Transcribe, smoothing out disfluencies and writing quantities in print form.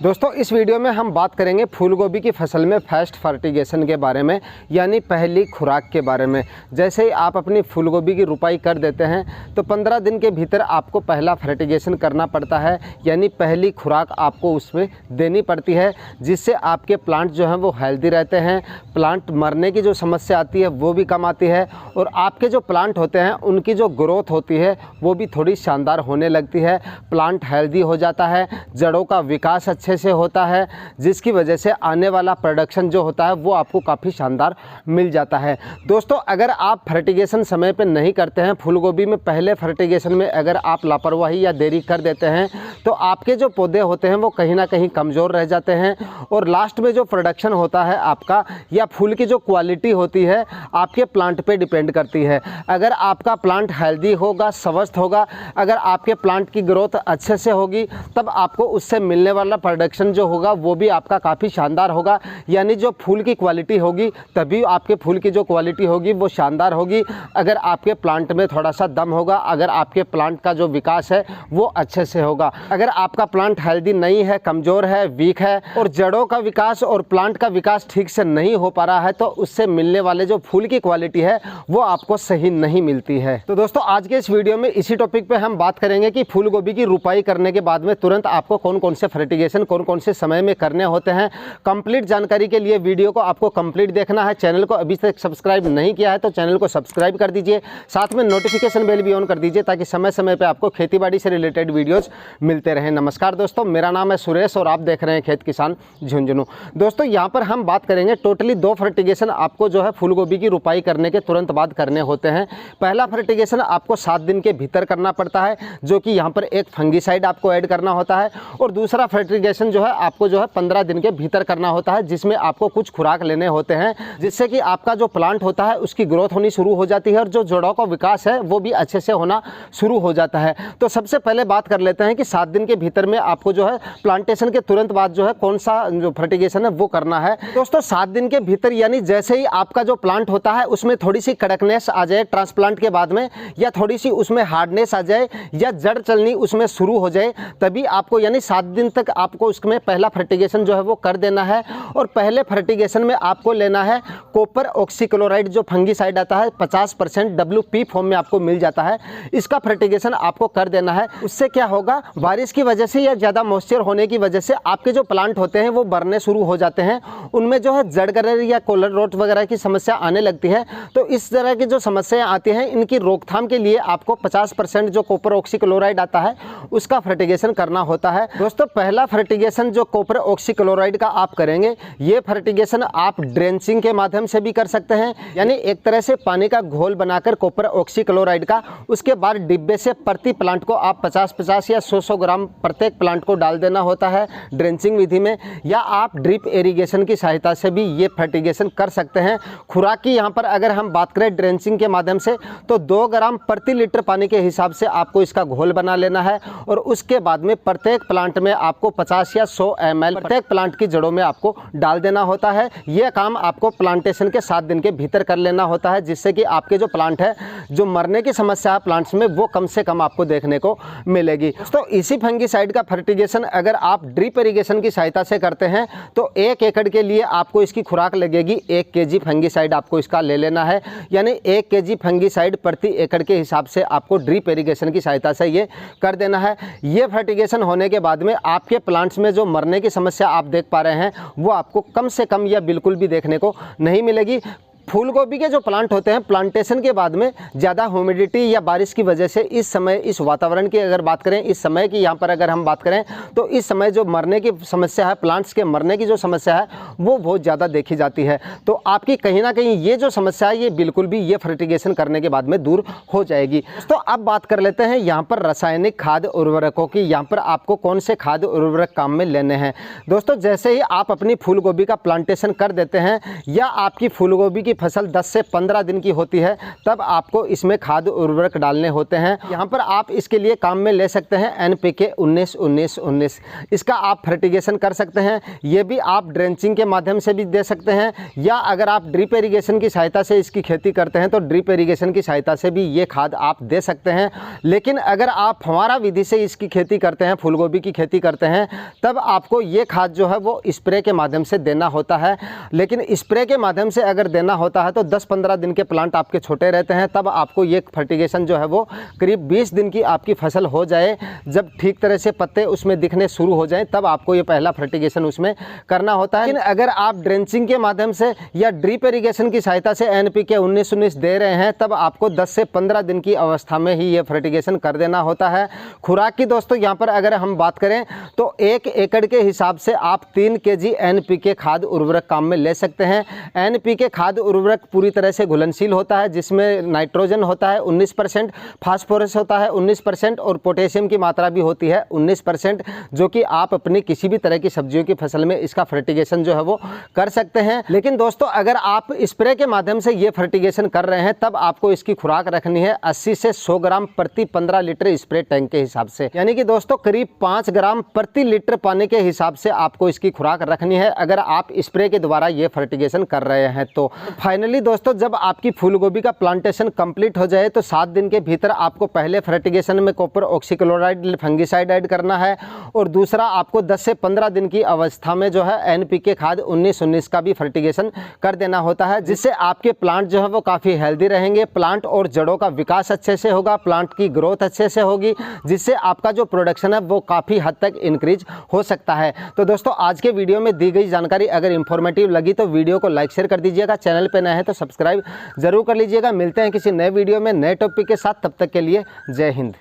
दोस्तों इस वीडियो में हम बात करेंगे फूल गोभी की फसल में फर्स्ट फर्टिगेशन के बारे में, यानी पहली खुराक के बारे में। जैसे ही आप अपनी फूल गोभी की रुपाई कर देते हैं तो 15 दिन के भीतर आपको पहला फर्टिगेशन करना पड़ता है, यानी पहली खुराक आपको उसमें देनी पड़ती है, जिससे आपके प्लांट जो हैं वो हेल्दी रहते हैं, प्लांट मरने की जो समस्या आती है वो भी कम आती है और आपके जो प्लांट होते हैं उनकी जो ग्रोथ होती है वो भी थोड़ी शानदार होने लगती है। प्लांट हेल्दी हो जाता है, जड़ों का विकास अच्छे से होता है, जिसकी वजह से आने वाला प्रोडक्शन जो होता है वो आपको काफ़ी शानदार मिल जाता है। दोस्तों अगर आप फर्टिगेशन समय पे नहीं करते हैं, फूल गोभी में पहले फर्टिगेशन में अगर आप लापरवाही या देरी कर देते हैं तो आपके जो पौधे होते हैं वो कहीं ना कहीं कमज़ोर रह जाते हैं और लास्ट में जो प्रोडक्शन होता है आपका या फूल की जो क्वालिटी होती है आपके प्लांट पे डिपेंड करती है। अगर आपका प्लांट हेल्दी होगा, स्वस्थ होगा, अगर आपके प्लांट की ग्रोथ अच्छे से होगी, तब आपको उससे मिलने वाला प्रोडक्शन जो होगा वो भी आपका काफ़ी शानदार होगा। यानी जो फूल की क्वालिटी होगी तभी आपके फूल की जो क्वालिटी होगी वो शानदार होगी। अगर आपके प्लांट में थोड़ा सा दम होगा, अगर आपके प्लांट का जो विकास है वो अच्छे से होगा। अगर आपका प्लांट हेल्दी नहीं है, कमज़ोर है, वीक है और जड़ों का विकास और प्लांट का विकास ठीक से नहीं हो पा रहा है तो उससे मिलने वाले जो फूल की क्वालिटी है वो आपको सही नहीं मिलती है। तो दोस्तों आज के इस वीडियो में इसी टॉपिक पे हम बात करेंगे कि फूल गोभी की रुपाई करने के बाद में तुरंत आपको कौन कौन से फर्टिगेशन कौन कौन से समय में करने होते हैं। कंप्लीट जानकारी के लिए वीडियो को आपको कंप्लीट देखना है। चैनल को अभी तक सब्सक्राइब नहीं किया है तो चैनल को सब्सक्राइब कर दीजिए, साथ में नोटिफिकेशन बेल भी ऑन कर दीजिए ताकि समय समय पे आपको खेतीबाड़ी से रिलेटेड वीडियोस मिलते रहें। नमस्कार दोस्तों, मेरा नाम है सुरेश और आप देख रहे हैं खेत किसान झुंझुनू। दोस्तों यहाँ पर हम बात करेंगे टोटली 2 फर्टिगेशन आपको जो है फूल गोभी की रुपाई करने के तुरंत बाद करने होते हैं। पहला फर्टिगेशन आपको 7 दिन के भीतर करना पड़ता है, जो कि यहाँ पर एक फंगीसाइड आपको ऐड करना होता है, और दूसरा फर्टिगेशन जो है आपको जो है 15 दिन के भीतर करना होता है, जिसमें आपको कुछ खुराक लेने होते हैं, जिससे कि आपका जो प्लांट होता है उसकी ग्रोथ होनी शुरू हो जाती है और जो जड़ों का विकास है वो भी अच्छे से होना शुरू हो जाता है। तो सबसे पहले बात कर लेते हैं कि 7 दिन के भीतर में आपको जो है प्लांटेशन के तुरंत बाद जो है कौन सा जो फर्टिगेशन है वो करना है। दोस्तों 7 दिन के भीतर यानी जैसे ही आपका जो प्लांट होता है उसमें थोड़ी सी कड़कनेस आ जाए ट्रांसप्लांट के बाद में, या थोड़ी सी उसमें हार्डनेस आ जाए, या जड़ चलनी उसमें शुरू हो जाए, तभी आपको यानी 7 दिन तक आपको उसमें पहला फर्टिगेशन जो है वो कर देना है। और पहले फर्टिगेशन में आपको लेना है कॉपर ऑक्सीक्लोराइड, जो फंगीसाइड आता है 50% WP फॉर्म में आपको मिल जाता है। इसका फर्टिगेशन आपको कर देना है। उससे क्या होगा, बारिश की वजह से या ज़्यादा मॉइस्चर होने की वजह से आपके जो प्लांट होते हैं वो बढ़ने शुरू हो जाते हैं, उनमें जो है जड़ गलन या कॉलर रोट वगैरह की समस्या आने लगती है। तो इस तरह की जो समस्याएं आती हैं इनकी रोकथाम के लिए आपको 50% जो कॉपर ऑक्सीक्लोराइड आता है उसका फर्टिगेशन करना होता है। दोस्तों पहला फर्टिगेशन जो कॉपर ऑक्सीक्लोराइड का आप करेंगे, ये फर्टिगेशन आप ड्रेंचिंग के माध्यम से भी कर सकते हैं, यानी एक तरह से पानी का घोल बनाकर कॉपर ऑक्सीक्लोराइड का, उसके बाद डिब्बे से प्रति प्लांट को आप 50-50 या 100-100 ग्राम प्रत्येक प्लांट को डाल देना होता है ड्रेंचिंग विधि में, या आप ड्रिप इरिगेशन की सहायता से भी ये फर्टिगेशन कर सकते हैं। खुराक की यहाँ पर अगर हम बात करें ड्रेंचिंग के माध्यम से तो 2 ग्राम प्रति लीटर पानी के हिसाब से आपको इसका घोल बना लेना है, और उसके बाद में प्रत्येक प्लांट में आपको 50 या 100 ml प्रत्येक प्लांट की जड़ों में आपको डाल देना होता है। यह काम आपको प्लांटेशन के 7 दिन के भीतर कर लेना होता है, जिससे कि आपके जो प्लांट है, जो मरने की समस्या है प्लांट्स में, वो कम से कम आपको देखने को मिलेगी। तो इसी फंगीसाइड का फर्टिगेशन अगर आप ड्रिप इरिगेशन की सहायता से करते हैं तो 1 एकड़ के लिए आपको इसकी खुराक लगेगी 1 kg फंगीसाइड आपको इसका ले लेना है, यानी 1 kg फंगीसाइड प्रति एकड़ के हिसाब से आपको ड्रिप इरिगेशन की सहायता से ये कर देना है। ये फर्टिगेशन होने के बाद में आपके प्लांट्स में जो मरने की समस्या आप देख पा रहे हैं वो आपको कम से कम या बिल्कुल भी देखने को नहीं मिलेगी। फूल गोभी के जो प्लांट होते हैं प्लांटेशन के बाद में ज़्यादा ह्यूमिडिटी या बारिश की वजह से इस समय इस वातावरण की अगर बात करें, इस समय की यहाँ पर अगर हम बात करें तो इस समय जो मरने की समस्या है, प्लांट्स के मरने की जो समस्या है वो बहुत ज़्यादा देखी जाती है। तो आपकी कहीं ना कहीं ये जो समस्या है ये बिल्कुल भी ये फर्टिगेशन करने के बाद में दूर हो जाएगी। तो अब बात कर लेते हैं यहाँ पर रासायनिक खाद उर्वरकों की। यहाँ पर आपको कौन से खाद उर्वरक काम में लेने हैं। दोस्तों जैसे ही आप अपनी फूल गोभी का प्लांटेशन कर देते हैं या आपकी फूल गोभी की फसल 10 से 15 दिन की होती है तब आपको इसमें खाद उर्वरक डालने होते हैं। यहाँ पर आप इसके लिए काम में ले सकते हैं NPK 19-19-19। इसका आप फर्टिगेशन कर सकते हैं। ये भी आप ड्रेंचिंग के माध्यम से भी दे सकते हैं, या अगर आप ड्रिप इरीगेशन की सहायता से इसकी खेती करते हैं तो ड्रिप इरीगेशन की सहायता से भी ये खाद आप दे सकते हैं। लेकिन अगर आप फव्वारा विधि से इसकी खेती करते हैं, फूल गोभी की खेती करते हैं, तब आपको ये खाद जो है वो स्प्रे के माध्यम से देना होता है। लेकिन स्प्रे के माध्यम से अगर देना होता है तो 10-15 दिन के प्लांट आपके छोटे रहते हैं, तब आपको ये फर्टिगेशन जो है वो करीब 20 दिन की आपकी फसल हो जाए, जब ठीक तरह से पत्ते उसमें दिखने शुरू हो जाएं, तब आपको ये पहला फर्टिगेशन उसमें करना होता है। लेकिन अगर आप ड्रेंचिंग के माध्यम से या ड्रिप इरीगेशन की सहायता से NPK 19-19 दे रहे हैं, तब आपको 10 से 15 दिन की अवस्था में ही ये फर्टिगेशन कर देना होता है। खुराक की दोस्तों यहाँ पर अगर हम बात करें तो 1 एकड़ के हिसाब से आप 3 kg NPK खाद उर्वरक काम में ले सकते हैं। NPK खाद उर्वरक पूरी तरह से घुलनशील होता है, जिसमें नाइट्रोजन होता है 19%, फास्फोरस होता है 19% और पोटेशियम की मात्रा भी होती है 19%, जो कि आप अपनी किसी भी तरह की सब्जियों की फसल में इसका फर्टिगेशन जो है वो कर सकते हैं। लेकिन दोस्तों अगर आप स्प्रे के माध्यम से ये फर्टिगेशन कर रहे हैं, तब आपको इसकी खुराक रखनी है 80 से 100 ग्राम प्रति 15 लीटर स्प्रे टैंक के हिसाब से, यानी कि दोस्तों करीब 5 ग्राम प्रति लीटर पानी के हिसाब से आपको इसकी खुराक रखनी है अगर आप स्प्रे के द्वारा ये फर्टिगेशन कर रहे हैं। तो फाइनली दोस्तों जब आपकी फूल गोभी का प्लांटेशन कंप्लीट हो जाए तो 7 दिन के भीतर आपको पहले फर्टिगेशन में कॉपर ऑक्सीक्लोराइड फंगिसाइड ऐड करना है, और दूसरा आपको 10 से 15 दिन की अवस्था में जो है NPK खाद 19-19 का भी फर्टिगेशन कर देना होता है, जिससे आपके प्लांट जो है वो काफ़ी हेल्दी रहेंगे, प्लांट और जड़ों का विकास अच्छे से होगा, प्लांट की ग्रोथ अच्छे से होगी, जिससे आपका जो प्रोडक्शन है वो काफ़ी हद तक इंक्रीज हो सकता है। तो दोस्तों आज के वीडियो में दी गई जानकारी अगर इंफॉर्मेटिव लगी तो वीडियो को लाइक शेयर कर दीजिएगा, चैनल पे नए हैं तो सब्सक्राइब जरूर कर लीजिएगा। मिलते हैं किसी नए वीडियो में नए टॉपिक के साथ, तब तक के लिए जय हिंद।